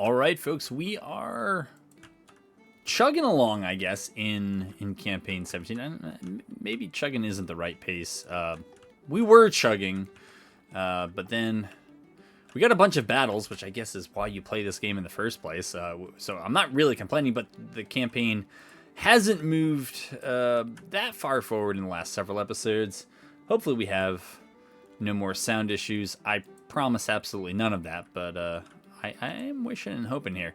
All right, folks, we are chugging along, I guess, in campaign 17. Maybe chugging isn't the right pace. We were chugging, but then we got a bunch of battles, which I guess is why you play this game in the first place. So I'm not really complaining, but the campaign hasn't moved that far forward in the last several episodes. Hopefully we have no more sound issues. I promise absolutely none of that, but I am wishing and hoping here.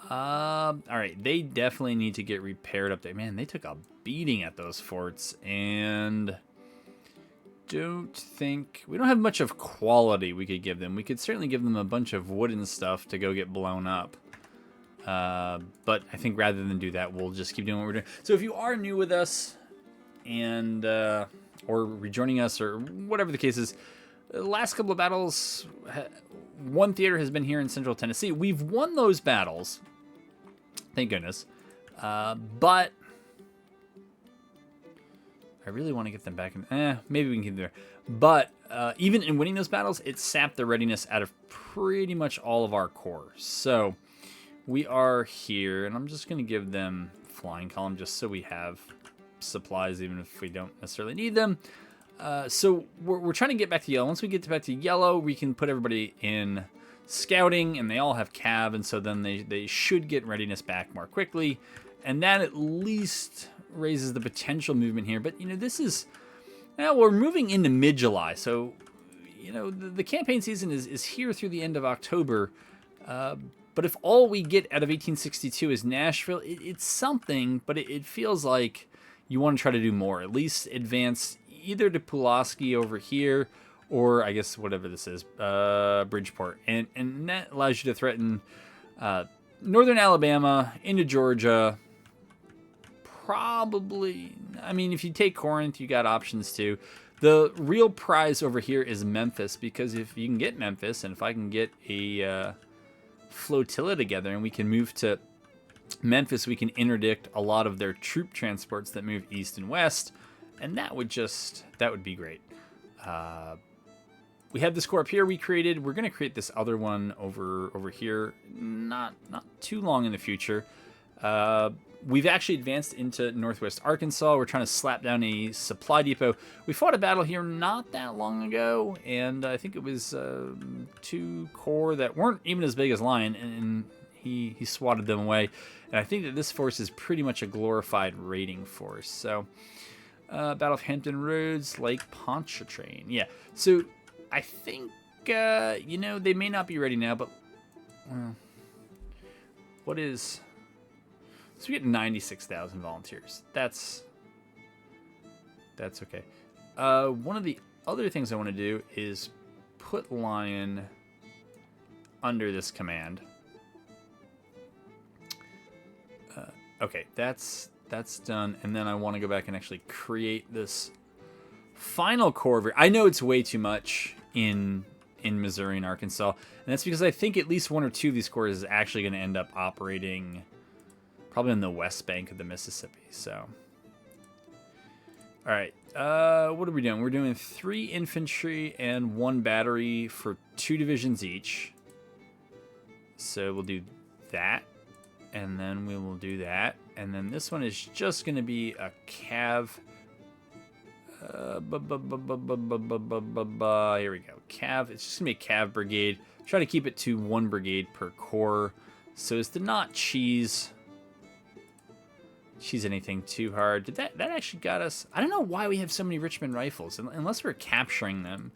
All right, they definitely need to get repaired up there. Man, they took a beating at those forts, and we don't have much of quality we could give them. We could certainly give them a bunch of wooden stuff to go get blown up. But I think rather than do that, we'll just keep doing what we're doing. So if you are new with us and or rejoining us or whatever the case is, the last couple of battles, one theater has been here in Central Tennessee. We've won those battles, thank goodness. But I really want to get them back in. Maybe we can keep them there. But even in winning those battles, it sapped the readiness out of pretty much all of our corps. So we are here, and I'm just going to give them flying column just so we have supplies, even if we don't necessarily need them. So we're trying to get back to yellow. Once we get back to yellow, we can put everybody in scouting, and they all have cav, and so then they should get readiness back more quickly, and that at least raises the potential movement here. But this is now we're moving into mid-July, so the campaign season is here through the end of October. But if all we get out of 1862 is Nashville, it's something, but it feels like you want to try to do more. At least advance either to Pulaski over here, or I guess whatever this is, Bridgeport. And that allows you to threaten northern Alabama into Georgia. Probably, I mean, if you take Corinth, you got options too. The real prize over here is Memphis, because if you can get Memphis, and if I can get a flotilla together and we can move to Memphis, we can interdict a lot of their troop transports that move east and west, and that would be great. We have this corps up here we created. We're going to create this other one over here, not too long in the future. We've actually advanced into northwest Arkansas. We're trying to slap down a supply depot. We fought a battle here not that long ago, and I think it was 2 corps that weren't even as big as Lion, and he swatted them away. And I think that this force is pretty much a glorified raiding force. So, Battle of Hampton Roads, Lake Pontchartrain. Yeah, so I think, they may not be ready now, but what is... So we get 96,000 volunteers. That's okay. One of the other things I want to do is put Lion under this command. Okay, that's done. And then I want to go back and actually create this final corps. I know it's way too much in Missouri and Arkansas, and that's because I think at least 1 or 2 of these corps is actually going to end up operating probably on the west bank of the Mississippi. So, all right, what are we doing? We're doing 3 infantry and 1 battery for 2 divisions each. So we'll do that, and then we will do that, and then this one is just going to be a cav. Here we go. Cav. It's just going to be a cav brigade. Try to keep it to 1 brigade per corps, so as to not cheese anything too hard. Did that actually got us? I don't know why we have so many Richmond rifles, unless we're capturing them.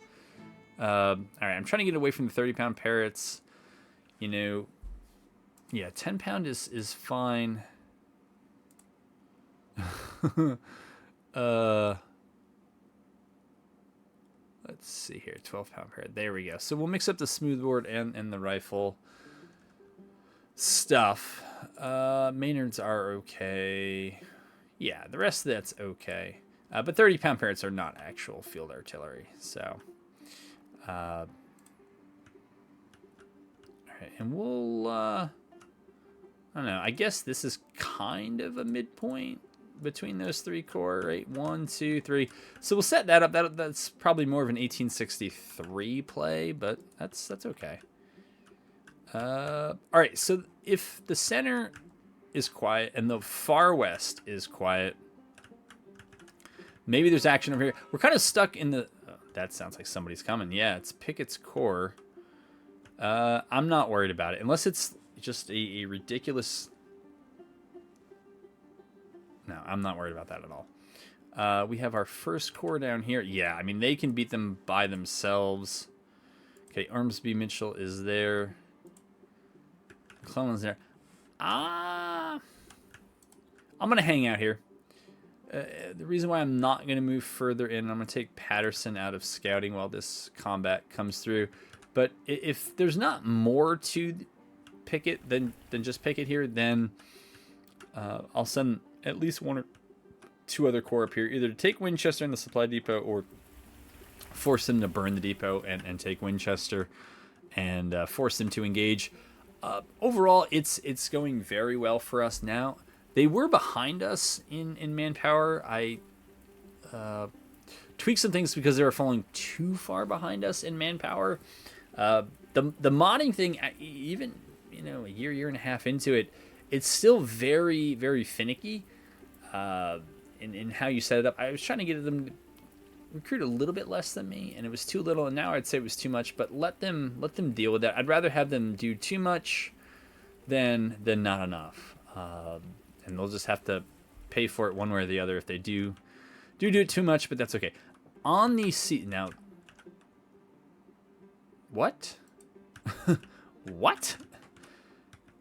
All right, I'm trying to get away from the 30-pound parrots. Yeah, 10-pound is fine. Let's see here, 12-pound parrot. There we go. So we'll mix up the smoothbore and the rifle stuff. Maynards are okay. Yeah, the rest of that's okay. But 30-pound parrots are not actual field artillery. So, all right, and we'll, I don't know. I guess this is kind of a midpoint between those 3 corps, right? 1, 2, 3. So we'll set that up. That's probably more of an 1863 play, but that's okay. All right, so if the center is quiet and the far west is quiet, maybe there's action over here. We're kind of stuck in the... Oh, that sounds like somebody's coming. Yeah, it's Pickett's Corps. I'm not worried about it. Unless it's just a ridiculous... No, I'm not worried about that at all. We have our first corps down here. Yeah, I mean, they can beat them by themselves. Okay, Ormsby Mitchell is there. McClellan's there. I'm going to hang out here. The reason why I'm not going to move further in, I'm going to take Patterson out of scouting while this combat comes through. But if there's not more to Pickett than just Pickett here, then I'll send at least one or two other corps up here, either to take Winchester and the supply depot or force them to burn the depot and take Winchester and force them to engage. Overall, it's going very well for us now. They were behind us in manpower. I tweaked some things because they were falling too far behind us in manpower. The modding thing, even a year and a half into it, it's still very, very finicky in how you set it up. I was trying to get them to recruit a little bit less than me, and it was too little, and now I'd say it was too much, but let them deal with that. I'd rather have them do too much than not enough. And they'll just have to pay for it one way or the other if they do it too much, but that's okay. On these seats now, what? What?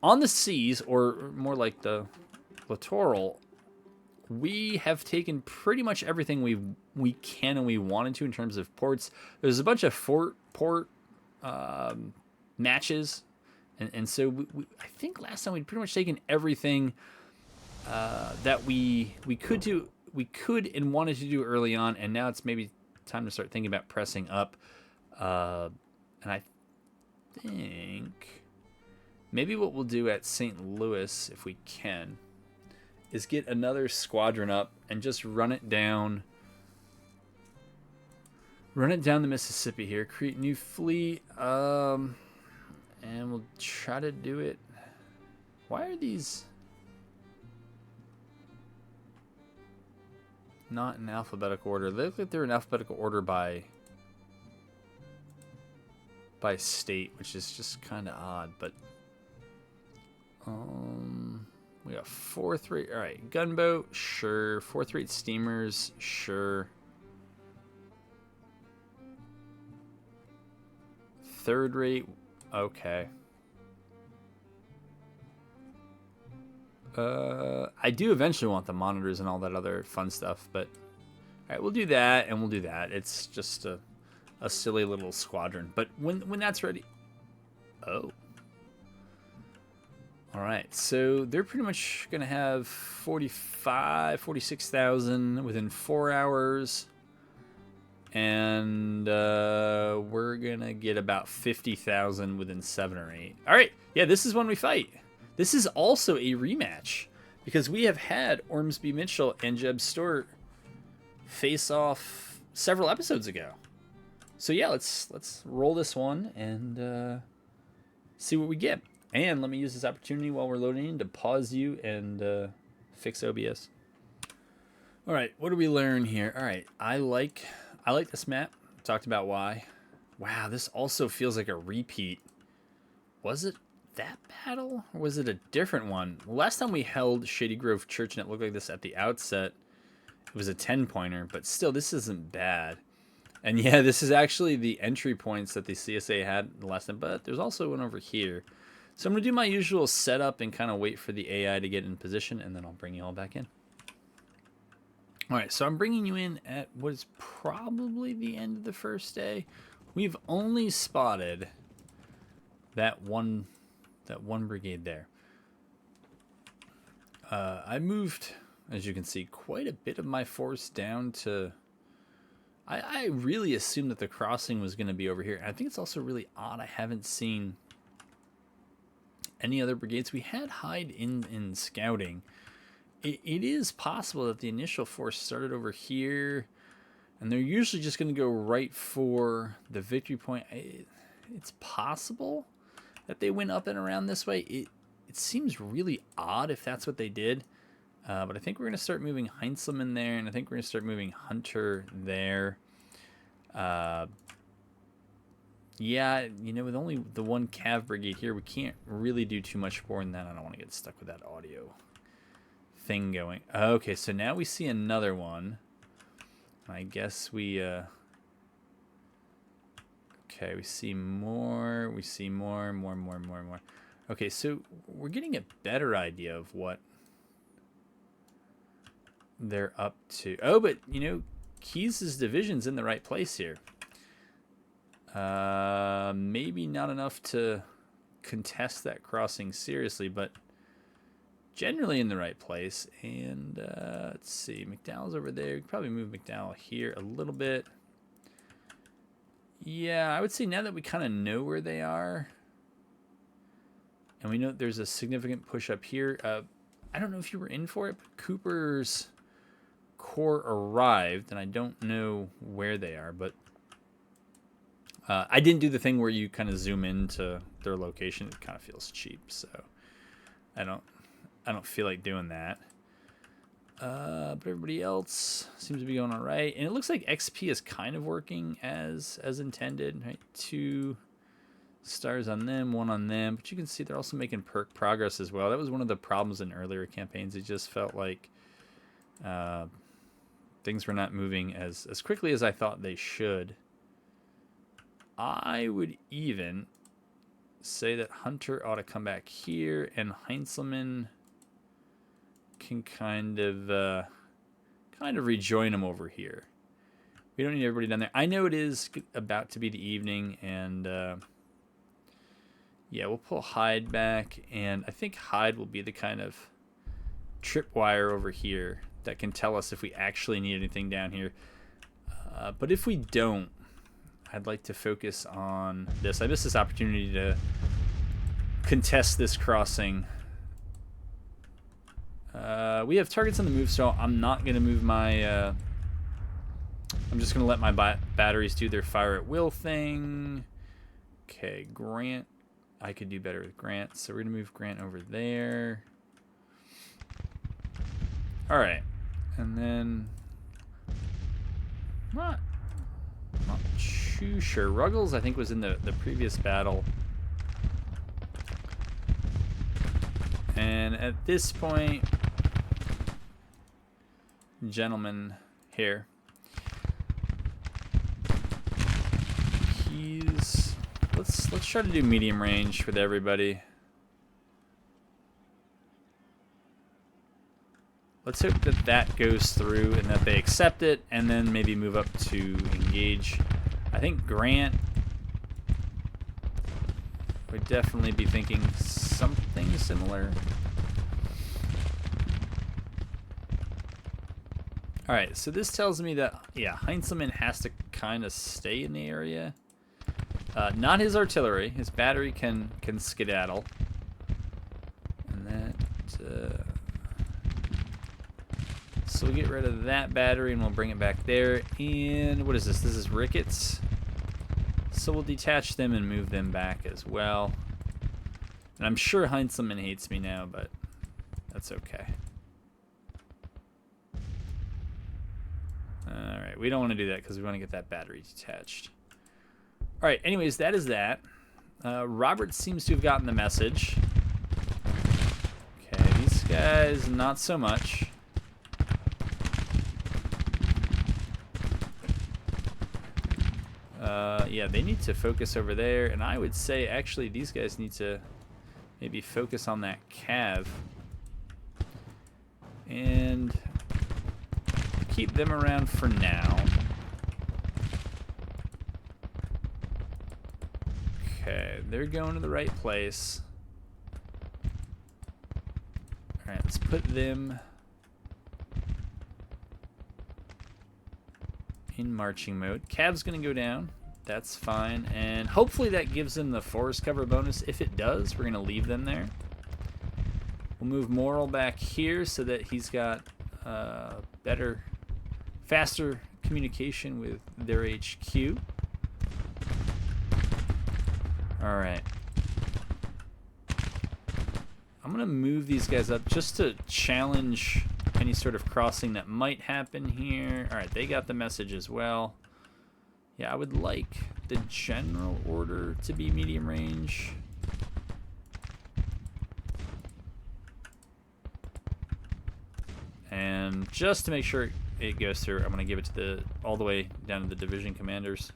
On the seas, or more like the littoral, we have taken pretty much everything we can and we wanted to in terms of ports. There's a bunch of port matches, and so I think last time we'd pretty much taken everything that we could and wanted to do early on, and now it's maybe time to start thinking about pressing up. And I think maybe what we'll do at St. Louis, if we can, is get another squadron up and just run it down the Mississippi here, create new fleet, and we'll try to do it. Why are these not in alphabetical order? They look like they're in alphabetical order by state, which is just kind of odd, but we got 4th rate. All right, gunboat, sure. 4th rate steamers, sure. 3rd rate, okay. I do eventually want the monitors and all that other fun stuff, but all right, we'll do that and we'll do that. It's just a silly little squadron, but when that's ready, oh. All right, so they're pretty much going to have 46,000 within 4 hours. And we're going to get about 50,000 within 7 or 8. All right, yeah, this is when we fight. This is also a rematch because we have had Ormsby Mitchell and Jeb Stewart face off several episodes ago. So yeah, let's roll this one and see what we get. And let me use this opportunity while we're loading in to pause you and fix OBS. All right, what do we learn here? All right, I like this map. Talked about why. Wow, this also feels like a repeat. Was it that battle or was it a different one? Last time we held Shady Grove Church and it looked like this at the outset. It was a 10-pointer, but still, this isn't bad. And yeah, this is actually the entry points that the CSA had the last time, but there's also one over here. So I'm going to do my usual setup and kind of wait for the AI to get in position, and then I'll bring you all back in. All right, so I'm bringing you in at what is probably the end of the first day. We've only spotted that one brigade there. I moved, as you can see, quite a bit of my force down to... I really assumed that the crossing was going to be over here. And I think it's also really odd I haven't seen any other brigades. We had Hyde in scouting. It is possible that the initial force started over here, and they're usually just going to go right for the victory point. It's possible, that they went up and around this way. It seems really odd if that's what they did. But I think we're going to start moving Heinzelman there, and I think we're going to start moving Hunter there. Yeah, you know, with only the one Cav brigade here, we can't really do too much more than that. I don't want to get stuck with that audio thing going. Okay, so now we see another one. I guess we... Okay, we see more. We see more. Okay, so we're getting a better idea of what they're up to. Oh, but, you know, Keyes' division's in the right place here. Maybe not enough to contest that crossing seriously, but generally in the right place. And let's see, McDowell's over there. We could probably move McDowell here a little bit. Yeah, I would say now that we kind of know where they are, and we know that there's a significant push up here. I don't know if you were in for it, but Cooper's corps arrived, and I don't know where they are, but I didn't do the thing where you kind of zoom into their location. It kind of feels cheap, so I don't feel like doing that. But everybody else seems to be going all right, and it looks like XP is kind of working as intended. Right, 2 stars on them, 1 on them, but you can see they're also making perk progress as well. That was one of the problems in earlier campaigns. It just felt like things were not moving as quickly as I thought they should. I would even say that Hunter ought to come back here, and Heinzelman can kind of rejoin him over here. We don't need everybody down there. I know it is about to be the evening, and yeah, we'll pull Hyde back, and I think Hyde will be the kind of tripwire over here that can tell us if we actually need anything down here. But if we don't, I'd like to focus on this. I missed this opportunity to contest this crossing. We have targets on the move, so I'm not going to move my... I'm just going to let my batteries do their fire at will thing. Okay, Grant. I could do better with Grant, so we're going to move Grant over there. Alright. And then... Not too sure. Ruggles, I think, was in the previous battle. And at this point, gentleman here, he's let's try to do medium range with everybody. Let's hope that that goes through and that they accept it, and then maybe move up to engage. I think Grant would definitely be thinking something similar. Alright, so this tells me that, yeah, Heinzelman has to kind of stay in the area. Not his artillery. His battery can skedaddle. And that... So we'll get rid of that battery and we'll bring it back there. And what is this? This is Ricketts. So we'll detach them and move them back as well. And I'm sure Heinzelman hates me now, but that's okay. Alright, we don't want to do that because we want to get that battery detached. Alright, anyways, that is that. Robert seems to have gotten the message. Okay, these guys, not so much. Yeah, they need to focus over there, and I would say actually these guys need to maybe focus on that cav and keep them around for now. Okay, they're going to the right place. Alright, let's put them in marching mode. Cav's gonna go down. That's fine. And hopefully that gives them the forest cover bonus. If it does, we're gonna leave them there. We'll move Morrill back here so that he's got better, faster communication with their HQ. Alright. I'm going to move these guys up just to challenge any sort of crossing that might happen here. All right, they got the message as well. Yeah, I would like the general order to be medium range. And just to make sure it goes through, I'm going to give it to all the way down to the division commanders.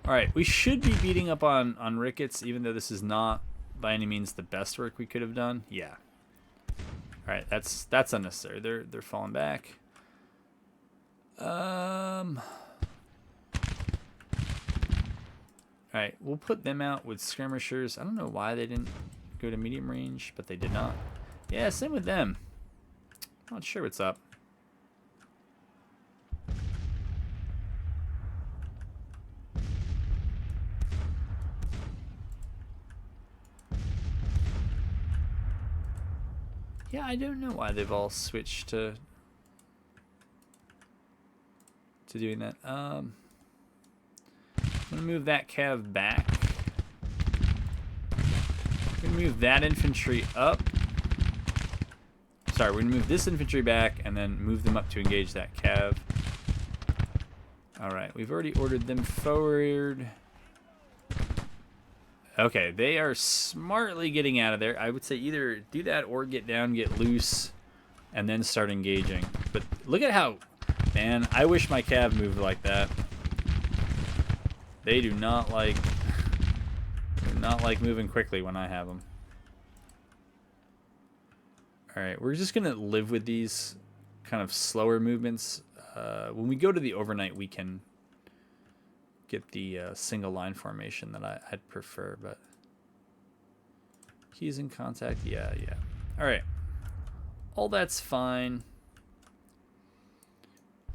All right, we should be beating up on Ricketts, even though this is not by any means the best work we could have done. Yeah. All right, that's unnecessary. They're falling back. All right, we'll put them out with skirmishers. I don't know why they didn't go to medium range, but they did not. Yeah, same with them. Not sure what's up. Yeah, I don't know why they've all switched to doing that. I'm gonna move that cav back. We're gonna move that infantry up. Sorry, we're gonna move this infantry back and then move them up to engage that cav. All right, we've already ordered them forward. Okay, they are smartly getting out of there. I would say either do that or get down, get loose, and then start engaging. But look at how, man, I wish my cav moved like that. They do not like moving quickly when I have them. All right, we're just gonna live with these kind of slower movements. When we go to the overnight, we can get the single line formation that I'd prefer, but keys in contact, yeah. All right, all that's fine.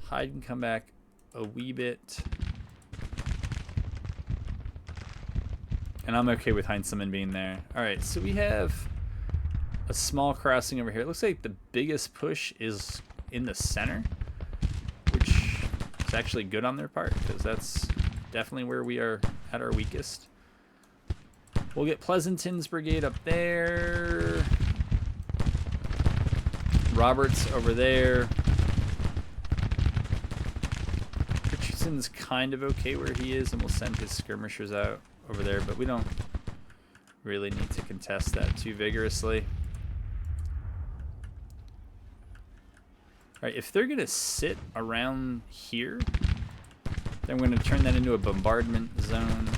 Hyde can come back a wee bit, and I'm okay with Heinzelman being there. All right, so we have a small crossing over here. It looks like the biggest push is in the center, which is actually good on their part because that's definitely where we are at our weakest. We'll get Pleasanton's brigade up there. Roberts over there. Richardson's kind of okay where he is, and we'll send his skirmishers out over there, but we don't really need to contest that too vigorously. All right, if they're going to sit around here, then I'm going to turn that into a bombardment zone.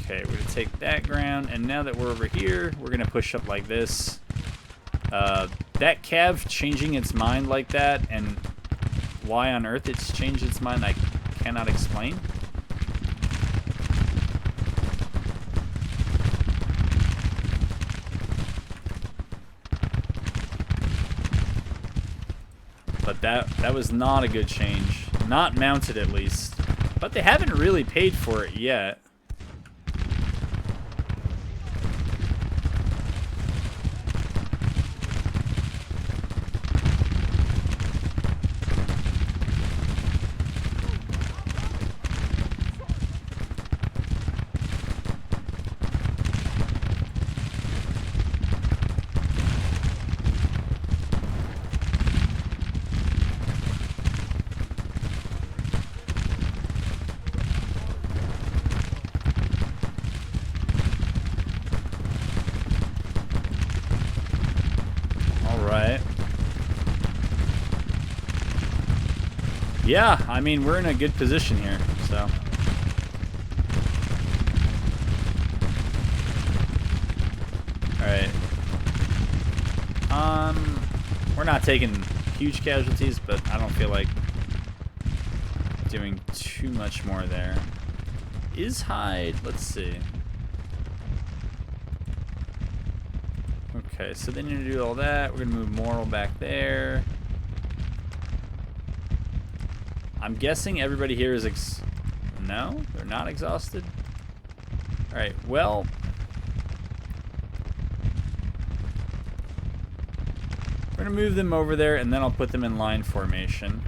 Okay, we're going to take that ground, and now that we're over here, we're going to push up like this. That cav changing its mind like that, and why on earth it's changed its mind, I cannot explain. But that was not a good change. Not mounted, at least. But they haven't really paid for it yet. Yeah, I mean, we're in a good position here, so. Alright. We're not taking huge casualties, but I don't feel like doing too much more there. Is Hyde, let's see. Okay, so they need to do all that. We're gonna move Morrill back there. I'm guessing everybody here is no, they're not exhausted. All right, well, We're going to move them over there, and then I'll put them in line formation.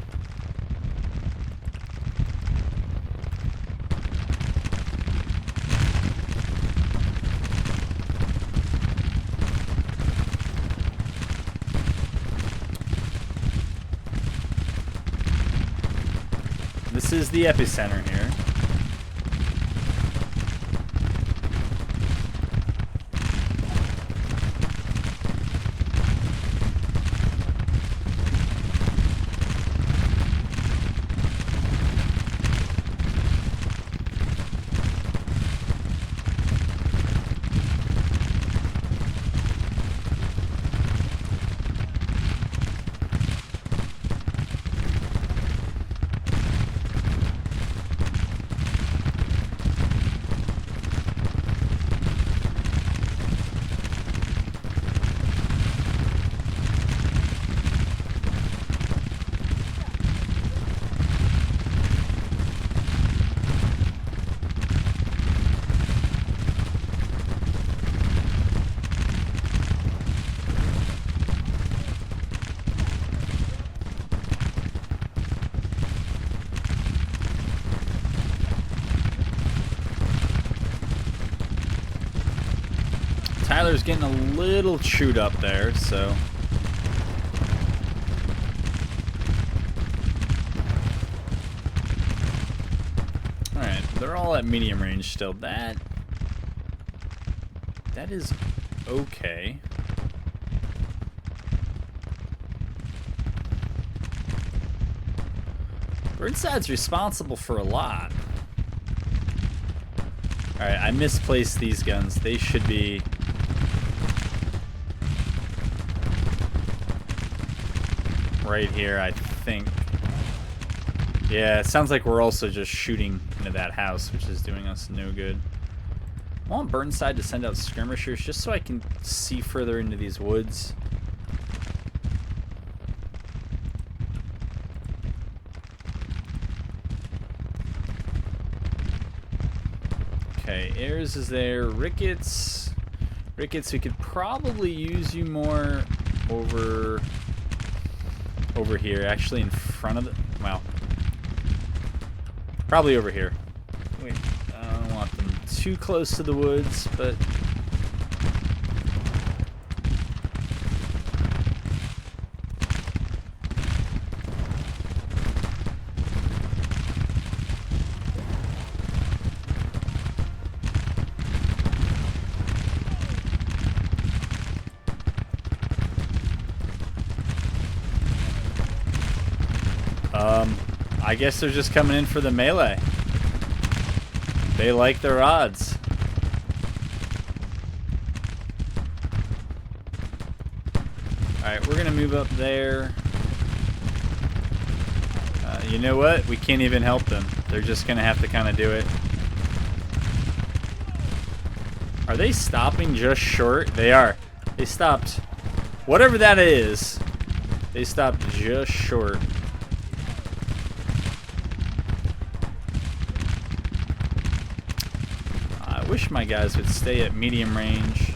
This is the epicenter here. Tyler's getting a little chewed up there, so... Alright, they're all at medium range still. That is okay. Birdside's responsible for a lot. Alright, I misplaced these guns. They should be... right here, I think. Yeah, it sounds like we're also just shooting into that house, which is doing us no good. I want Burnside to send out skirmishers just so I can see further into these woods. Okay, Ayers is there. Ricketts, we could probably use you more over here, actually in front of the... Wow. Probably over here. Wait, I don't want them too close to the woods, but... I guess they're just coming in for the melee. They like their odds. Alright, we're gonna move up there. You know what? We can't even help them. They're just gonna have to kind of do it. Are they stopping just short? They are. They stopped. Whatever that is, they stopped just short. I wish my guys would stay at medium range.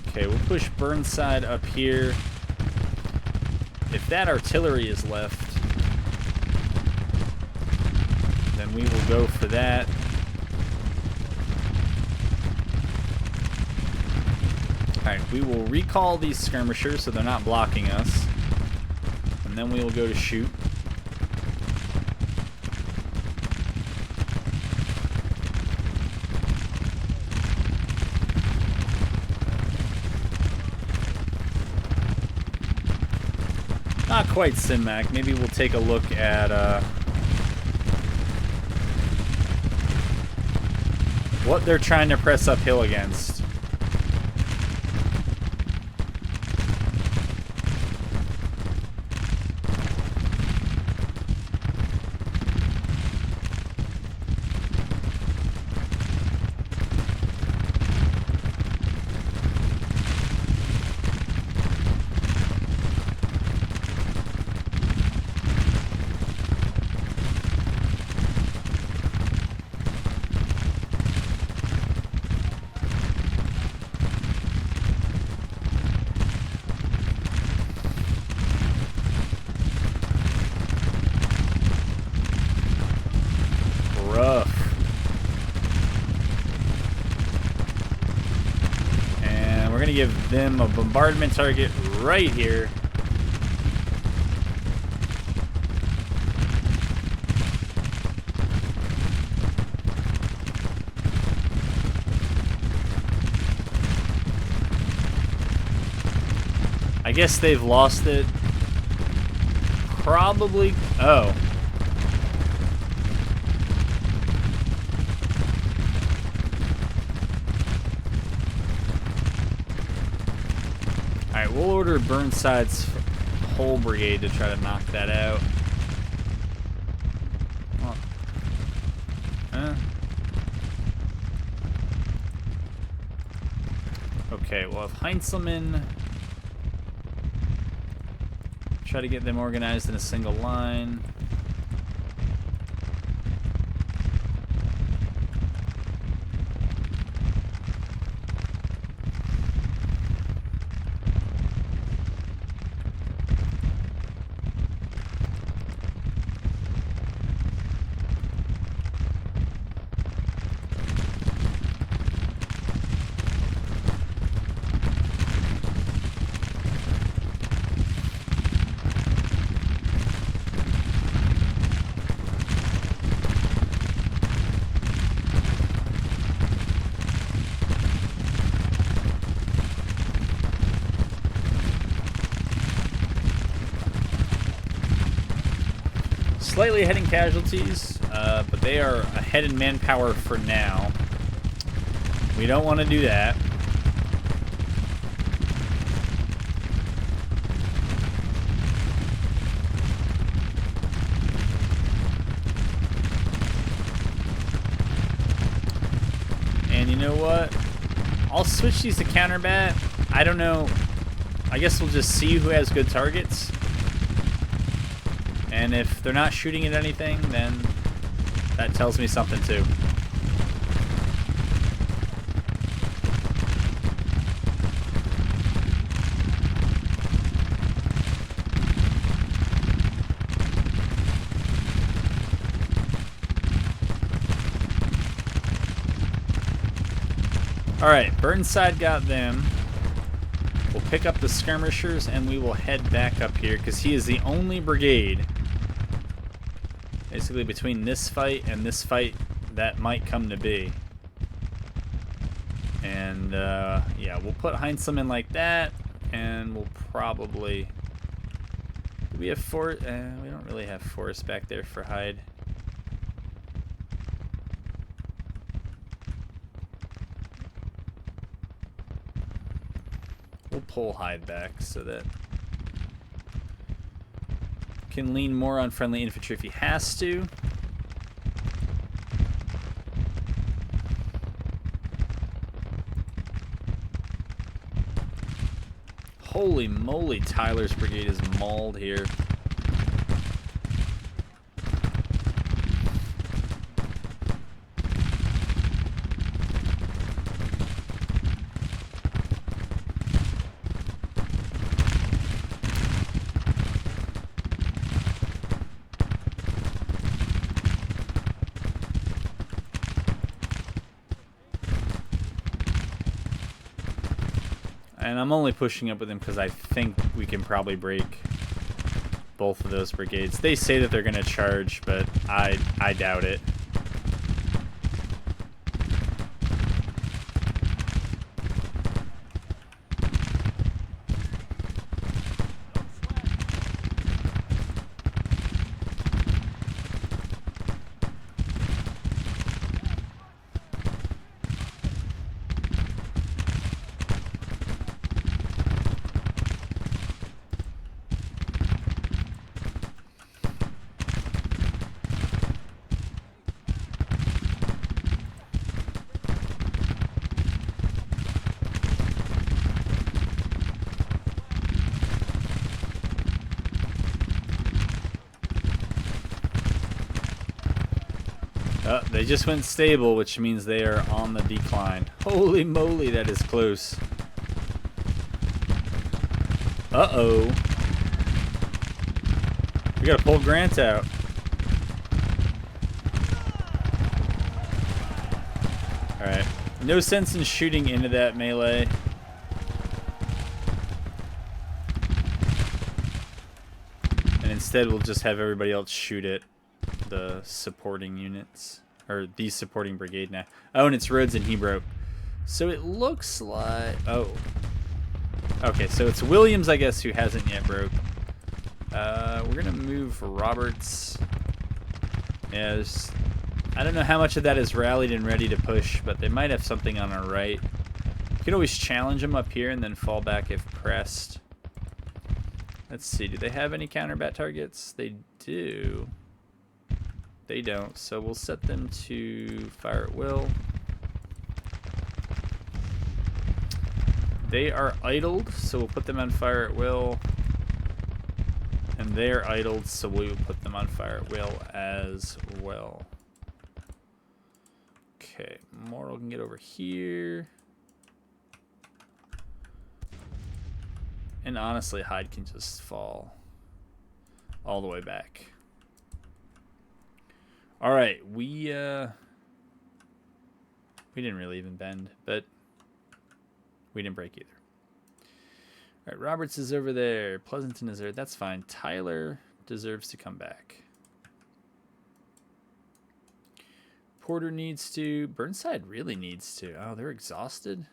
Okay, we'll push Burnside up here. If that artillery is left, then we will go for that. Alright, we will recall these skirmishers so they're not blocking us. And then we will go to shoot. Not quite Sinmac. Maybe we'll take a look at what they're trying to press uphill against. give them a bombardment target right here. I guess they've lost it. Probably. Oh. Alright, we'll order Burnside's whole brigade to try to knock that out. Oh. Okay, we'll have Heinzelman. Try to get them organized in a single line. Slightly ahead in casualties, but they are ahead in manpower for now. We don't want to do that. And you know what? I'll switch these to counterbat. I don't know. I guess we'll just see who has good targets. And if they're not shooting at anything, then that tells me something too. Alright, Burnside got them. We'll pick up the skirmishers and we will head back up here because he is the only brigade basically between this fight and this fight that might come to be. And yeah, we'll put Heinzelman like that, and we'll probably... Do we have we don't really have forest back there for Hyde. We'll pull Hyde back so that can lean more on friendly infantry if he has to. Holy moly, Tyler's brigade is mauled here. And I'm only pushing up with him because I think we can probably break both of those brigades. They say that they're going to charge, but I doubt it. They just went stable, which means they are on the decline. Holy moly, that is close. Uh-oh. We gotta pull Grant out. Alright. No sense in shooting into that melee. instead we'll just have everybody else shoot at the supporting units. Or the supporting brigade now. Oh, and it's Rhodes and he broke. So it looks like... Oh. Okay, so it's Williams, I guess, who hasn't yet broke. We're going to move Roberts. Yeah, I don't know how much of that is rallied and ready to push, but they might have something on our right. You could always challenge them up here and then fall back if pressed. Let's see, do they have any counter-bat targets? They do. They don't, so we'll set them to fire at will. They are idled, so we'll put them on fire at will. And they're idled, so we will put them on fire at will as well. Okay, Mortal can get over here. And honestly, Hyde can just fall all the way back. All right, we didn't really even bend, but we didn't break either. All right, Roberts is over there. Pleasanton is there. That's fine. Tyler deserves to come back. Porter needs to. Burnside really needs to. Oh, they're exhausted.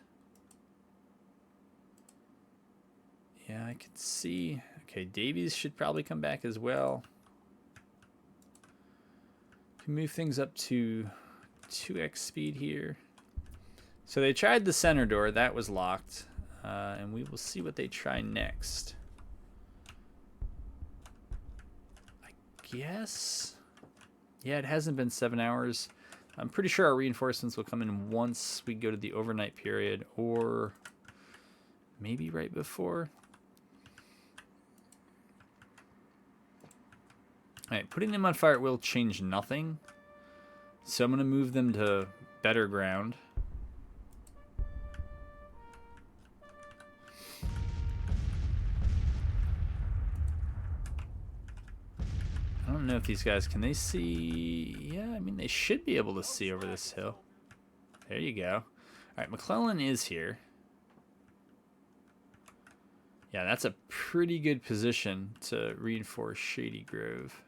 Yeah, I can see. Okay, Davies should probably come back as well. Can move things up to 2x speed here. So they tried the center door. That was locked. And we will see what they try next. I guess. Yeah, it hasn't been 7 hours. I'm pretty sure our reinforcements will come in once we go to the overnight period, or maybe right before. Alright, putting them on fire will change nothing. So I'm going to move them to better ground. I don't know if these guys, can they see? Yeah, I mean, they should be able to see over this hill. There you go. All right, McClellan is here. Yeah, that's a pretty good position to reinforce Shady Grove.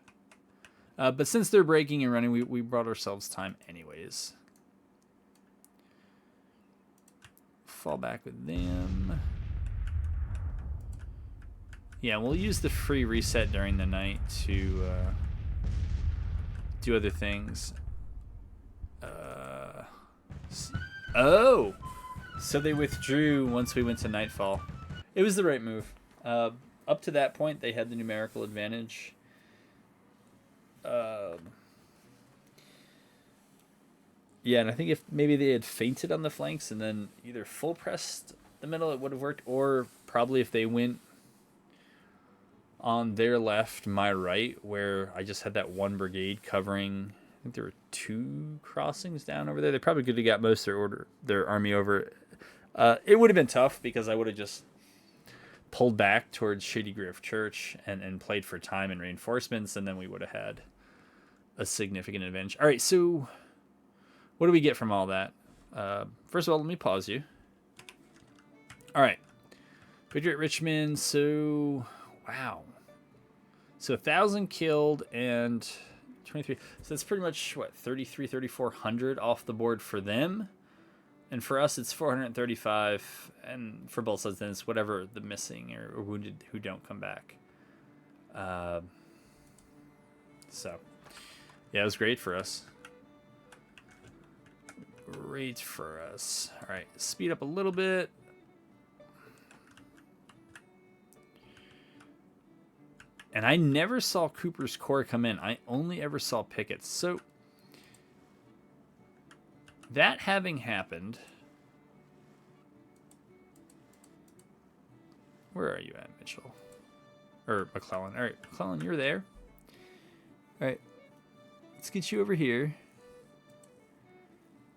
But since they're breaking and running, we brought ourselves time anyways. Fall back with them. Yeah, we'll use the free reset during the night to do other things. Oh! So they withdrew once we went to Nightfall. It was the right move. Up to that point, they had the numerical advantage. Yeah, and I think if maybe they had feinted on the flanks and then either full pressed the middle, it would have worked. Or probably if they went on their left, my right, where I just had that one brigade covering. I think there were 2 crossings down over there. They probably could have got most of their army over. It would have been tough because I would have just pulled back towards Shady Grove Church and played for time and reinforcements, and then we would have had a significant advantage. All right, so what do we get from all that? First of all, let me pause you. All right, Victory at Richmond. So, wow. So 1,000 killed and 23. So that's pretty much, what, 3,400 off the board for them. And for us, it's 435. And for both sides, then it's whatever the missing or wounded who don't come back. So, yeah, it was great for us. Great for us. All right, speed up a little bit. And I never saw Cooper's Corps come in. I only ever saw Pickett's. So, that having happened, where are you at, Mitchell? Or McClellan. All right, McClellan, you're there. All right, let's get you over here.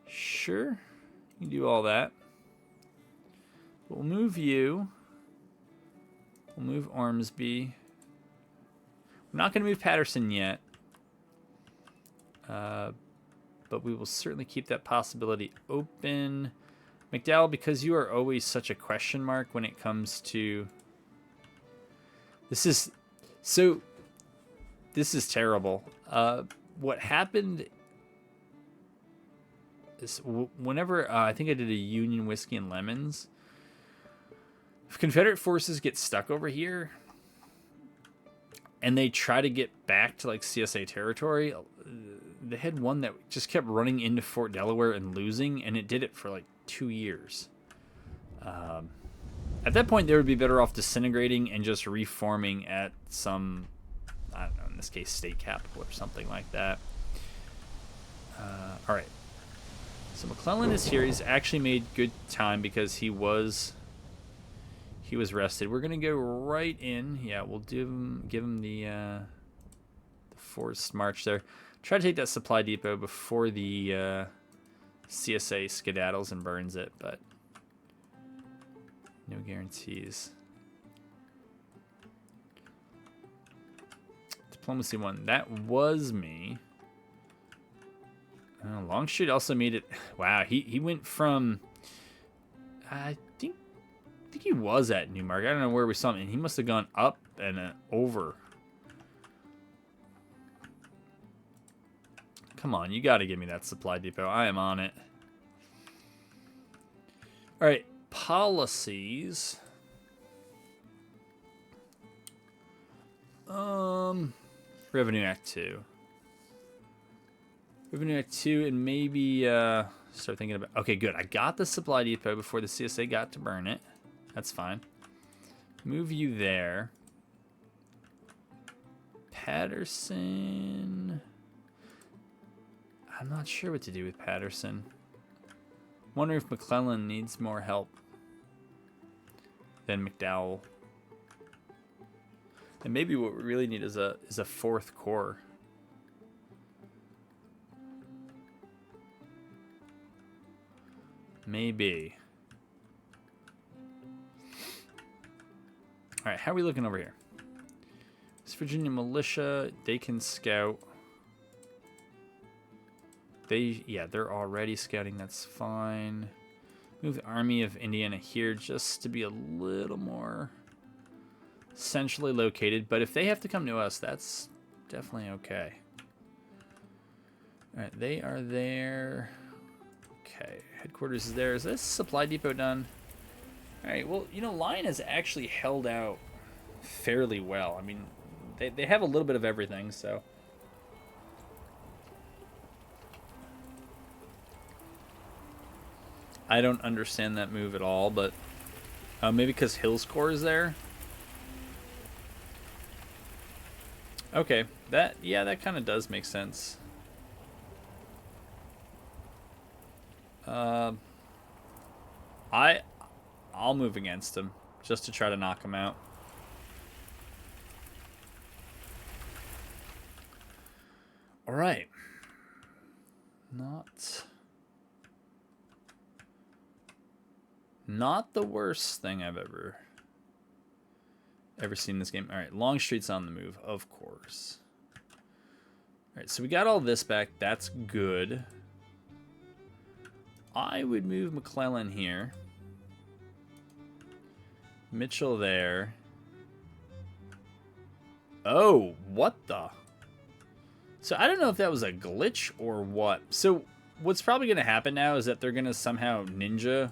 Sure, you can do all that. We'll move you. We'll move Ormsby. I'm not going to move Patterson yet. But we will certainly keep that possibility open. McDowell, because you are always such a question mark when it comes to... This is... So, this is terrible. What happened is whenever I think I did a Union whiskey and lemons. If Confederate forces get stuck over here and they try to get back to like CSA territory, they had one that just kept running into Fort Delaware and losing, and it did it for like 2 years. At that point, they would be better off disintegrating and just reforming at some, I don't know, in this case, state capital or something like that. All right. So McClellan is here. He's actually made good time because he was rested. We're gonna go right in. Yeah, we'll give him the forced march there. Try to take that supply depot before the CSA skedaddles and burns it, but no guarantees. Diplomacy 1. That was me. Longstreet also made it. Wow, he went from. I think he was at Newmarket. I don't know where we saw him, and he must have gone up and over. Come on, you got to give me that supply depot. I am on it. All right, policies. Revenue Act 2. Revenue Act 2, and maybe start thinking about. Okay, good. I got the supply depot before the CSA got to burn it. That's fine. Move you there. Patterson. I'm not sure what to do with Patterson. Wonder if McClellan needs more help than McDowell. And maybe what we really need is a 4th Corps. Maybe. All right, how are we looking over here? West Virginia militia, they can scout. They're already scouting. That's fine. Move the Army of Indiana here just to be a little more centrally located. But if they have to come to us, that's definitely okay. All right, they are there. Okay, headquarters is there. Is this supply depot done? All right, well, you know, Lyon has actually held out fairly well. I mean, they have a little bit of everything, so. I don't understand that move at all, but maybe because Hill's Corps is there. Okay, that kind of does make sense. I'll move against him just to try to knock him out. All right. Not the worst thing I've ever seen in this game. All right, Longstreet's on the move, of course. All right, so we got all this back. That's good. I would move McClellan here. Mitchell there. Oh, what the? So I don't know if that was a glitch or what. So what's probably going to happen now is that they're going to somehow ninja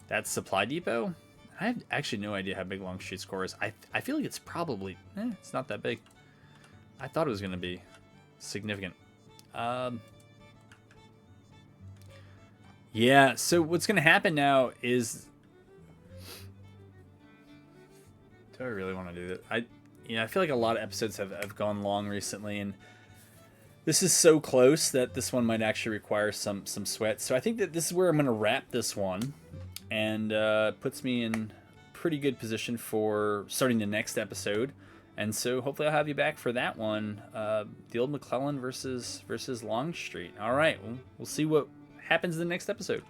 that supply depot. I have actually no idea how big Longstreet's Corps is. I feel like it's probably, it's not that big. I thought it was going to be significant. Yeah, so what's going to happen now is... Do I really want to do that? I feel like a lot of episodes have gone long recently, and this is so close that this one might actually require some sweat. So I think that this is where I'm going to wrap this one, and puts me in pretty good position for starting the next episode. And so hopefully I'll have you back for that one, the old McClellan versus Longstreet. All right, we'll see what happens in the next episode.